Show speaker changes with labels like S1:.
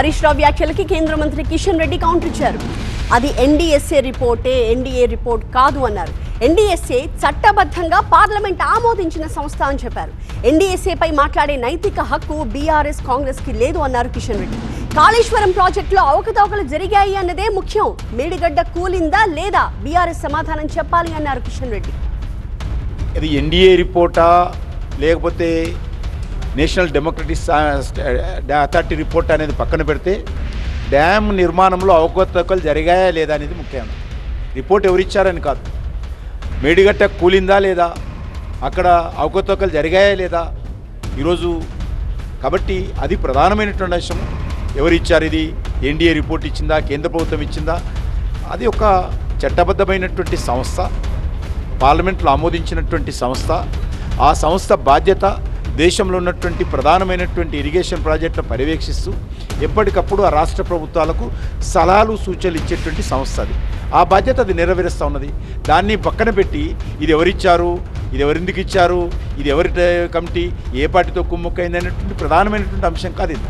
S1: హరీష్ రావు వ్యాఖ్యలకి కేంద్ర మంత్రి కిషన్ రెడ్డి కౌంటర్ ఇచ్చారు. అది ఎన్డీఎస్ఏ రిపోర్టే, ఎన్డీఏ రిపోర్ట్ కాదు అన్నారు. ఎన్డీఎస్ఏ చట్టబద్ధంగా పార్లమెంట్ ఆమోదించిన సంస్థ అని చెప్పారు. ఎన్డీఎస్ఏపై మాట్లాడే నైతిక హక్కు బీఆర్ఎస్ కాంగ్రెస్ కి లేదు అన్నారు కిషన్ రెడ్డి. కాళేశ్వరం ప్రాజెక్టులో అవకతవకలు జరిగాయి అన్నదే ముఖ్యం. మేడిగడ్డ కూలిందా లేదా బీఆర్ఎస్ సమాధానం చెప్పాలి అన్నారు కిషన్ రెడ్డి.
S2: ఇది ఎన్డీఏ రిపోర్టా లేకపోతే నేషనల్ డెమోక్రటిక్ అథారిటీ రిపోర్ట్ అనేది పక్కన పెడితే డ్యామ్ నిర్మాణంలో అవకతవకలు జరిగాయా లేదా అనేది ముఖ్యం. రిపోర్ట్ ఎవరిచ్చారని కాదు, మేడిగట్ట కూలిందా లేదా, అక్కడ అవకతవకలు జరిగాయా లేదా ఈరోజు. కాబట్టి అది ప్రధానమైనటువంటి అంశం. ఎవరిచ్చారు? ఇది ఎన్డీఏ రిపోర్ట్ ఇచ్చిందా, కేంద్ర ప్రభుత్వం ఇచ్చిందా? అది ఒక చట్టబద్ధమైనటువంటి సంస్థ, పార్లమెంట్లో ఆమోదించినటువంటి సంస్థ. ఆ సంస్థ బాధ్యత దేశంలో ఉన్నటువంటి ప్రధానమైనటువంటి ఇరిగేషన్ ప్రాజెక్టులను పర్యవేక్షిస్తూ ఎప్పటికప్పుడు ఆ రాష్ట్ర ప్రభుత్వాలకు సలహాలు సూచనలు ఇచ్చేటువంటి సంస్థ అది. ఆ బాధ్యత అది నెరవేరుస్తూ ఉన్నది. దాన్ని పక్కన పెట్టి ఇది ఎవరిచ్చారు, ఇది ఎవరెందుకు ఇచ్చారు, ఇది ఎవరి కమిటీ, ఏ పార్టీతో కుమ్ముక్కైంది అనేటువంటి ప్రధానమైనటువంటి అంశం కాదు ఇది.